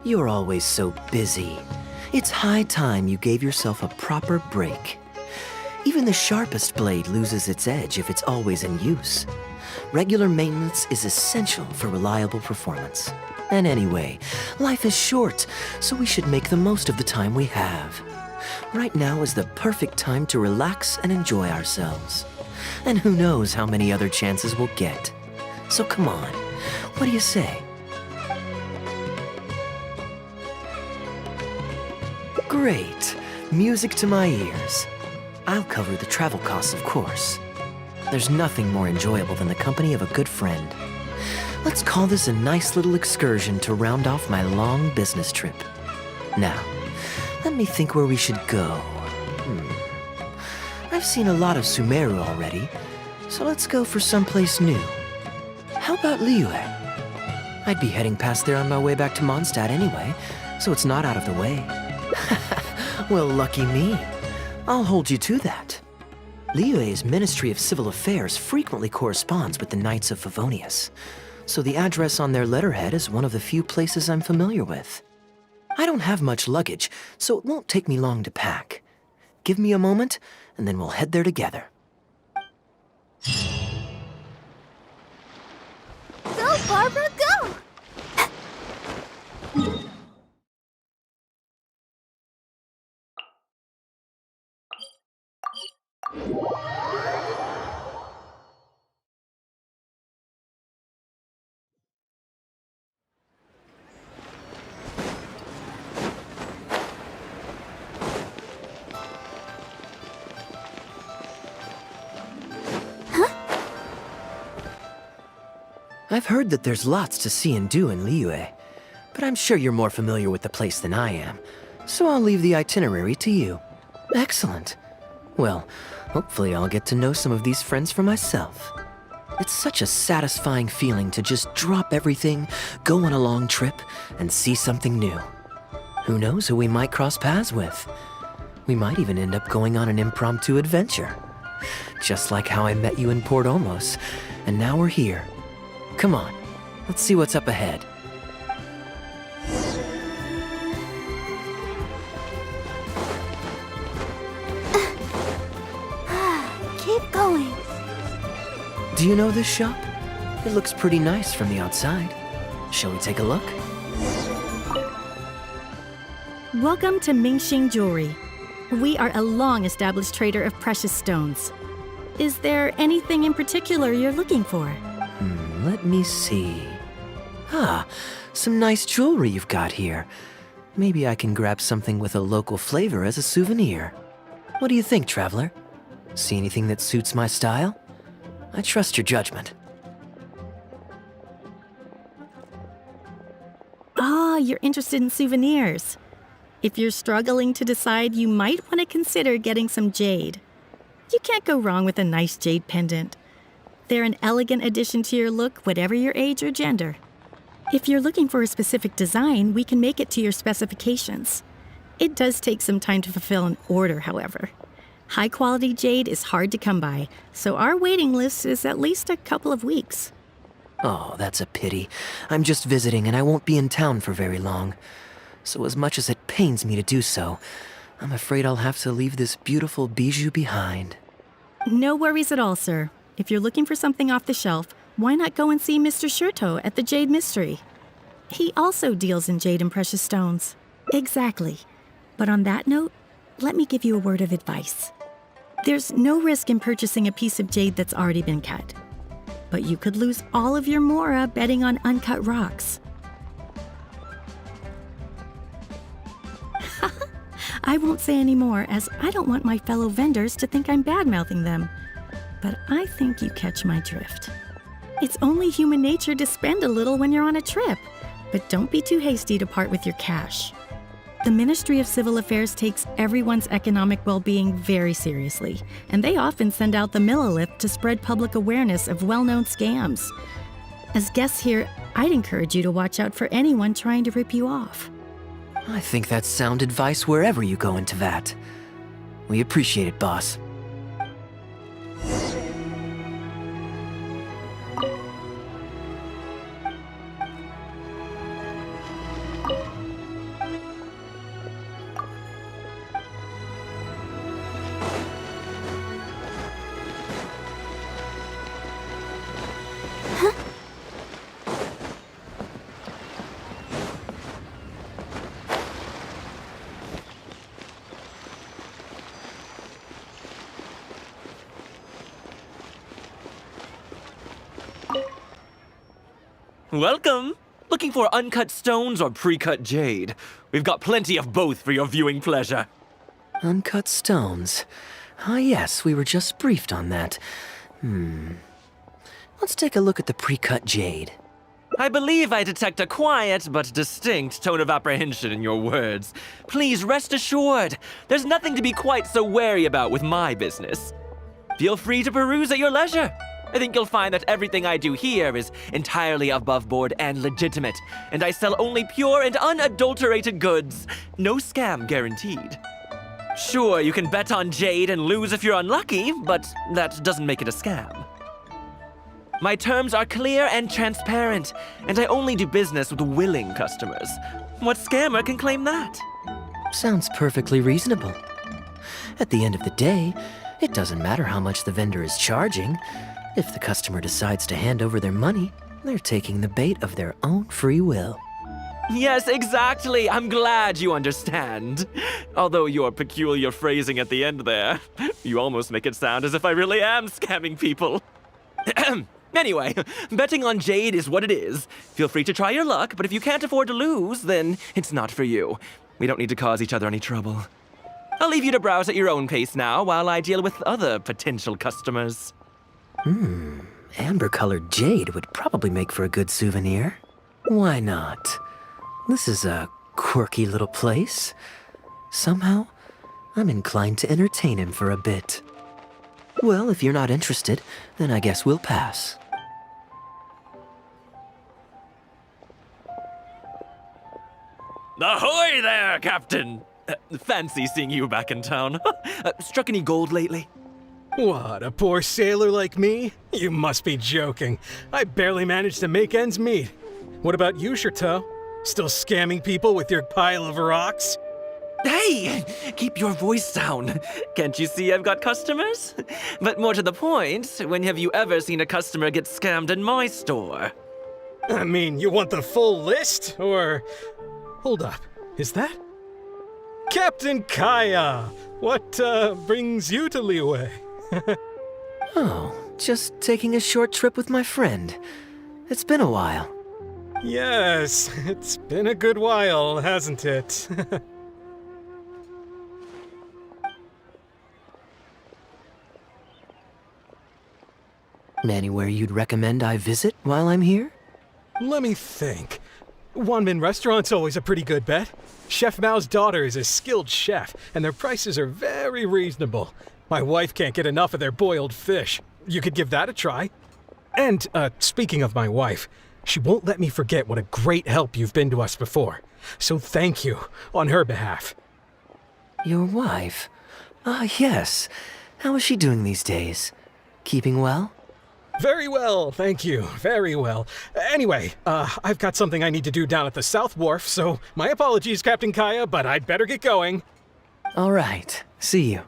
You're always so busy. It's high time you gave yourself a proper break. Even the sharpest blade loses its edge if it's always in use. Regular maintenance is essential for reliable performance. And anyway, life is short, so we should make the most of the time we have. Right now is the perfect time to relax and enjoy ourselves. And who knows how many other chances we'll get. So come on, what do you say? Great. Music to my ears. I'll cover the travel costs, of course. There's nothing more enjoyable than the company of a good friend. Let's call this a nice little excursion to round off my long business trip. Now, let me think where we should go. I've seen a lot of Sumeru already, so let's go for someplace new. How about Liyue? I'd be heading past there on my way back to Mondstadt anyway, so it's not out of the way. Well, lucky me. I'll hold you to that. Liyue's Ministry of Civil Affairs frequently corresponds with the Knights of Favonius, so the address on their letterhead is one of the few places I'm familiar with. I don't have much luggage, so it won't take me long to pack. Give me a moment, and then we'll head there together. Go, Barbara, go! I've heard that there's lots to see and do in Liyue, but I'm sure you're more familiar with the place than I am, so I'll leave the itinerary to you. Excellent. Well, hopefully I'll get to know some of these friends for myself. It's such a satisfying feeling to just drop everything, go on a long trip, and see something new. Who knows who we might cross paths with? We might even end up going on an impromptu adventure. Just like how I met you in Port Olmos, and now we're here. Come on, let's see what's up ahead. Keep going. Do you know this shop? It looks pretty nice from the outside. Shall we take a look? Welcome to Mingxing Jewelry. We are a long-established trader of precious stones. Is there anything in particular you're looking for? Let me see. Some nice jewelry you've got here. Maybe I can grab something with a local flavor as a souvenir. What do you think, traveler? See anything that suits my style? I trust your judgment. You're interested in souvenirs. If you're struggling to decide, you might want to consider getting some jade. You can't go wrong with a nice jade pendant. They're an elegant addition to your look, whatever your age or gender. If you're looking for a specific design, we can make it to your specifications. It does take some time to fulfill an order, however. High-quality jade is hard to come by, so our waiting list is at least a couple of weeks. Oh, that's a pity. I'm just visiting and I won't be in town for very long. So as much as it pains me to do so, I'm afraid I'll have to leave this beautiful bijou behind. No worries at all, sir. If you're looking for something off the shelf, why not go and see Mr. Shurto at the Jade Mystery? He also deals in jade and precious stones. Exactly. But on that note, let me give you a word of advice. There's no risk in purchasing a piece of jade that's already been cut. But you could lose all of your mora betting on uncut rocks. I won't say any more, as I don't want my fellow vendors to think I'm bad-mouthing them. But I think you catch my drift. It's only human nature to spend a little when you're on a trip, but don't be too hasty to part with your cash. The Ministry of Civil Affairs takes everyone's economic well-being very seriously, and they often send out the Millilith to spread public awareness of well-known scams. As guests here, I'd encourage you to watch out for anyone trying to rip you off. I think that's sound advice wherever you go into that. We appreciate it, boss. Welcome! Looking for uncut stones or pre-cut jade? We've got plenty of both for your viewing pleasure. Uncut stones. Ah, yes, we were just briefed on that. Let's take a look at the pre-cut jade. I believe I detect a quiet but distinct tone of apprehension in your words. Please rest assured, there's nothing to be quite so wary about with my business. Feel free to peruse at your leisure. I think you'll find that everything I do here is entirely above board and legitimate, and I sell only pure and unadulterated goods. No scam guaranteed. Sure, you can bet on jade and lose if you're unlucky, but that doesn't make it a scam. My terms are clear and transparent, and I only do business with willing customers. What scammer can claim that? Sounds perfectly reasonable. At the end of the day, it doesn't matter how much the vendor is charging. If the customer decides to hand over their money, they're taking the bait of their own free will. Yes, exactly. I'm glad you understand. Although your peculiar phrasing at the end there, you almost make it sound as if I really am scamming people. Anyway, betting on jade is what it is. Feel free to try your luck, but if you can't afford to lose, then it's not for you. We don't need to cause each other any trouble. I'll leave you to browse at your own pace now while I deal with other potential customers. Amber-colored jade would probably make for a good souvenir. Why not? This is a quirky little place. Somehow, I'm inclined to entertain him for a bit. Well, if you're not interested, then I guess we'll pass. Ahoy there, Captain! Fancy seeing you back in town. Struck any gold lately? What, a poor sailor like me? You must be joking. I barely managed to make ends meet. What about you, Chateau? Still scamming people with your pile of rocks? Hey! Keep your voice down. Can't you see I've got customers? But more to the point, when have you ever seen a customer get scammed in my store? I mean, you want the full list? Or... Hold up, is that? Captain Kaeya! What, brings you to Liyue? Oh, just taking a short trip with my friend. It's been a while. Yes, it's been a good while, hasn't it? Anywhere you'd recommend I visit while I'm here? Let me think. Wanmin Restaurant's always a pretty good bet. Chef Mao's daughter is a skilled chef, and their prices are very reasonable. My wife can't get enough of their boiled fish. You could give that a try. And, speaking of my wife, she won't let me forget what a great help you've been to us before. So thank you, on her behalf. Your wife? Ah, yes. How is she doing these days? Keeping well? Very well, thank you. Very well. Anyway, I've got something I need to do down at the South Wharf, so my apologies, Captain Kaeya, but I'd better get going. All right. See you.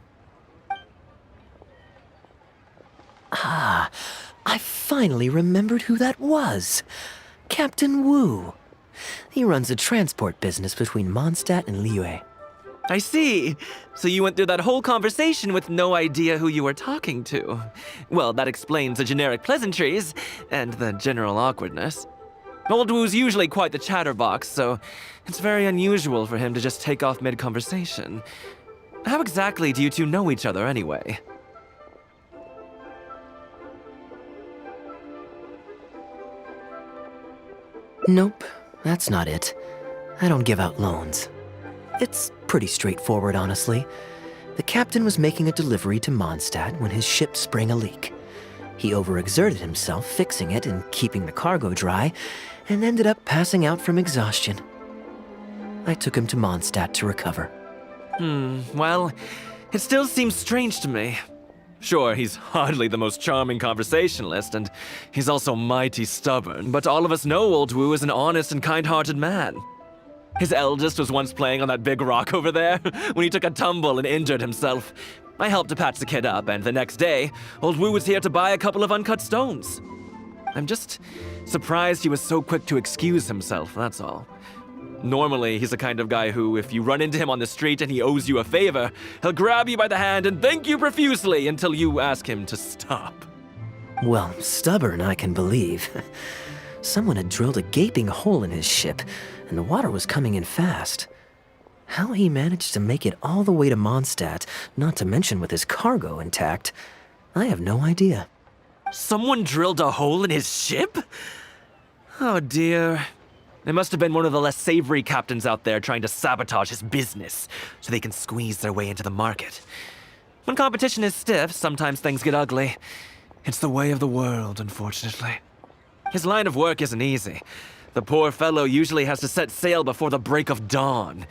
Ah, I finally remembered who that was. Captain Wu. He runs a transport business between Mondstadt and Liyue. I see. So you went through that whole conversation with no idea who you were talking to. Well, that explains the generic pleasantries and the general awkwardness. Old Wu's usually quite the chatterbox, so it's very unusual for him to just take off mid-conversation. How exactly do you two know each other anyway? Nope, that's not it. I don't give out loans. It's pretty straightforward, honestly. The captain was making a delivery to Mondstadt when his ship sprang a leak. He overexerted himself fixing it and keeping the cargo dry, and ended up passing out from exhaustion. I took him to Mondstadt to recover. Well, it still seems strange to me. Sure, he's hardly the most charming conversationalist, and he's also mighty stubborn, but all of us know old Wu is an honest and kind-hearted man. His eldest was once playing on that big rock over there when he took a tumble and injured himself. I helped to patch the kid up, and the next day, old Wu was here to buy a couple of uncut stones. I'm just surprised he was so quick to excuse himself, that's all. Normally, he's the kind of guy who, if you run into him on the street and he owes you a favor, he'll grab you by the hand and thank you profusely until you ask him to stop. Well, stubborn I can believe. Someone had drilled a gaping hole in his ship, and the water was coming in fast. How he managed to make it all the way to Mondstadt, not to mention with his cargo intact, I have no idea. Someone drilled a hole in his ship? Oh dear. It must have been one of the less savory captains out there trying to sabotage his business so they can squeeze their way into the market. When competition is stiff, sometimes things get ugly. It's the way of the world, unfortunately. His line of work isn't easy. The poor fellow usually has to set sail before the break of dawn.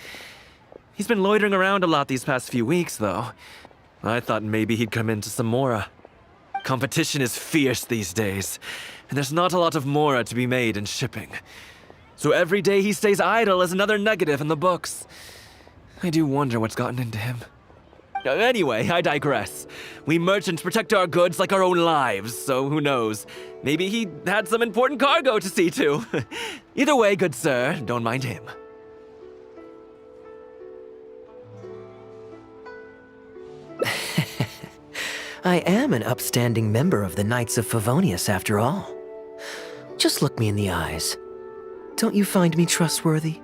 He's been loitering around a lot these past few weeks, though. I thought maybe he'd come into some Mora. Competition is fierce these days, and there's not a lot of Mora to be made in shipping. So every day he stays idle is another negative in the books. I do wonder what's gotten into him. Anyway, I digress. We merchants protect our goods like our own lives, so who knows? Maybe he had some important cargo to see to. Either way, good sir, don't mind him. I am an upstanding member of the Knights of Favonius after all. Just look me in the eyes. Don't you find me trustworthy?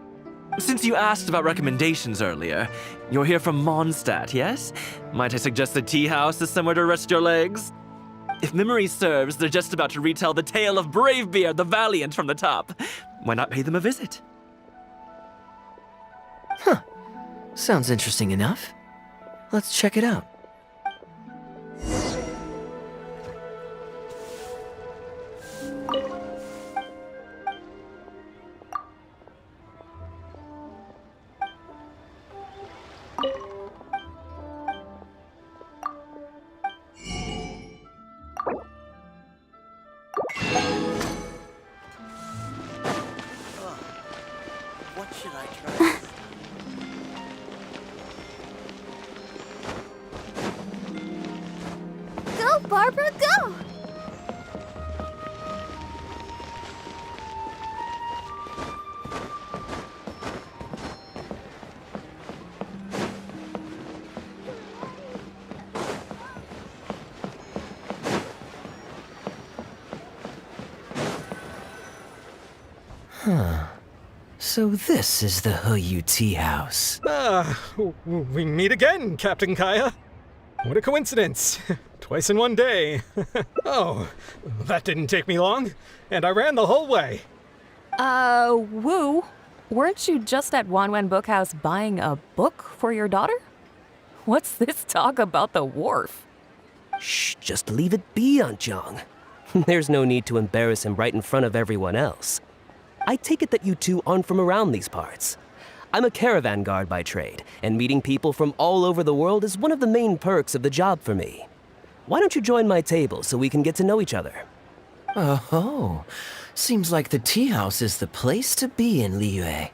Since you asked about recommendations earlier, you're here from Mondstadt, yes? Might I suggest the tea house is somewhere to rest your legs? If memory serves, they're just about to retell the tale of Bravebeard the Valiant from the top. Why not pay them a visit? Huh. Sounds interesting enough. Let's check it out. What should I try? Go, Barbara, go! So this is the Huyu Tea House. We meet again, Captain Kaeya. What a coincidence. Twice in one day. Oh, that didn't take me long, and I ran the whole way. Wu, weren't you just at Wanwen Bookhouse buying a book for your daughter? What's this talk about the wharf? Shh, just leave it be, Aunt Jong. There's no need to embarrass him right in front of everyone else. I take it that you two aren't from around these parts. I'm a caravan guard by trade, and meeting people from all over the world is one of the main perks of the job for me. Why don't you join my table so we can get to know each other? Oh, seems like the tea house is the place to be in Liyue.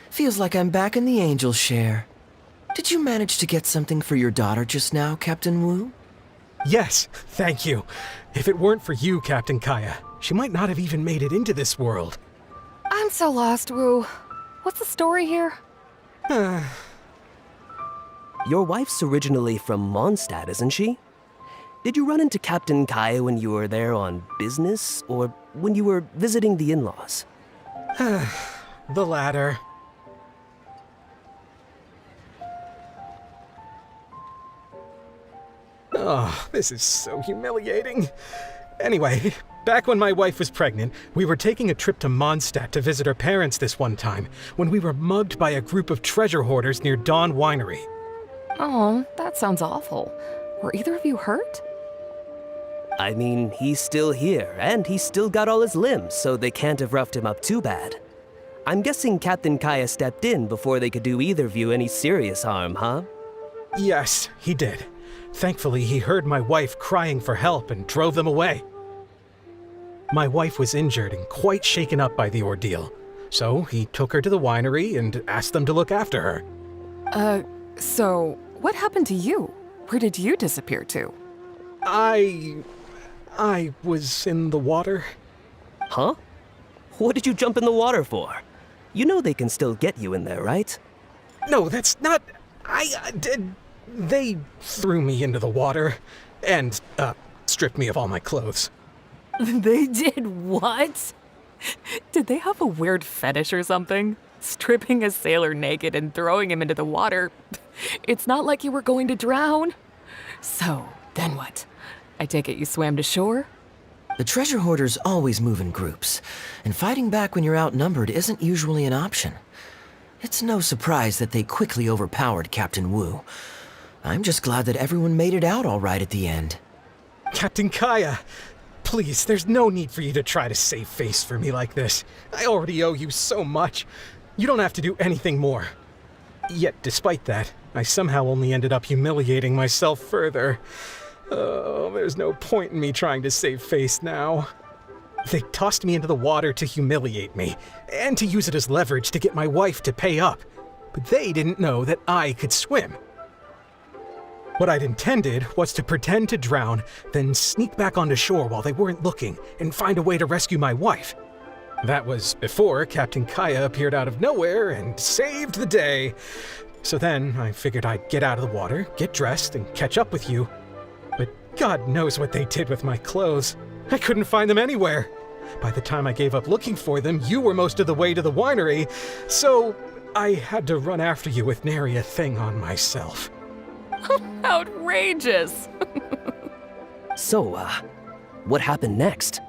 Feels like I'm back in the angel share. Did you manage to get something for your daughter just now, Captain Wu? Yes, thank you. If it weren't for you, Captain Kaeya, she might not have even made it into this world. I'm so lost, Wu. What's the story here? Your wife's originally from Mondstadt, isn't she? Did you run into Captain Kaeya when you were there on business, or when you were visiting the in-laws? The latter. Oh, this is so humiliating. Anyway, back when my wife was pregnant, we were taking a trip to Mondstadt to visit her parents this one time, when we were mugged by a group of treasure hoarders near Dawn Winery. Oh, that sounds awful. Were either of you hurt? I mean, he's still here, and he's still got all his limbs, so they can't have roughed him up too bad. I'm guessing Captain Kaeya stepped in before they could do either of you any serious harm, huh? Yes, he did. Thankfully, he heard my wife crying for help and drove them away. My wife was injured and quite shaken up by the ordeal, so he took her to the winery and asked them to look after her. So what happened to you? Where did you disappear to? I was in the water. Huh? What did you jump in the water for? You know they can still get you in there, right? No, that's not... They threw me into the water and, stripped me of all my clothes. They did what? Did they have a weird fetish or something? Stripping a sailor naked and throwing him into the water. It's not like you were going to drown. So, then what? I take it you swam to shore? The treasure hoarders always move in groups, and fighting back when you're outnumbered isn't usually an option. It's no surprise that they quickly overpowered Captain Wu. I'm just glad that everyone made it out all right at the end. Captain Kaeya, please, there's no need for you to try to save face for me like this. I already owe you so much. You don't have to do anything more. Yet, despite that, I somehow only ended up humiliating myself further. Oh, there's no point in me trying to save face now. They tossed me into the water to humiliate me, and to use it as leverage to get my wife to pay up. But they didn't know that I could swim. What I'd intended was to pretend to drown, then sneak back onto shore while they weren't looking, and find a way to rescue my wife. That was before Captain Kaeya appeared out of nowhere and saved the day. So then I figured I'd get out of the water, get dressed, and catch up with you. But God knows what they did with my clothes. I couldn't find them anywhere. By the time I gave up looking for them, you were most of the way to the winery, so I had to run after you with nary a thing on myself. Outrageous! So, what happened next?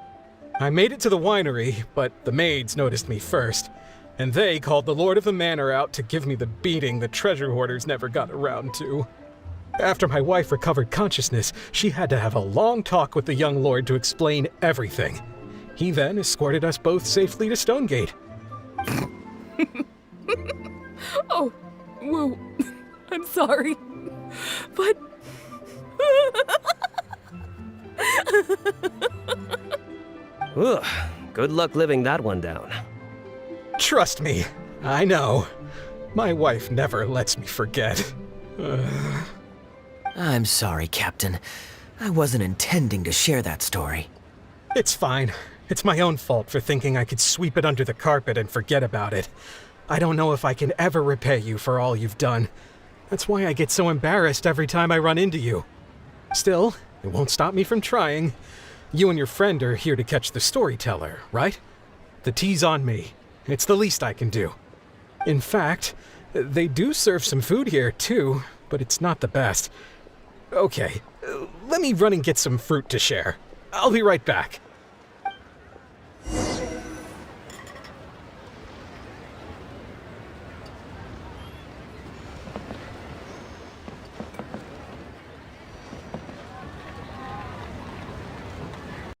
I made it to the winery, but the maids noticed me first, and they called the Lord of the Manor out to give me the beating the treasure hoarders never got around to. After my wife recovered consciousness, she had to have a long talk with the young lord to explain everything. He then escorted us both safely to Stonegate. Oh, Woo, I'm sorry, but... Ugh, good luck living that one down. Trust me, I know. My wife never lets me forget. I'm sorry, Captain. I wasn't intending to share that story. It's fine. It's my own fault for thinking I could sweep it under the carpet and forget about it. I don't know if I can ever repay you for all you've done. That's why I get so embarrassed every time I run into you. Still, it won't stop me from trying. You and your friend are here to catch the storyteller, right? The tea's on me. It's the least I can do. In fact, they do serve some food here, too, but it's not the best. Okay, let me run and get some fruit to share. I'll be right back.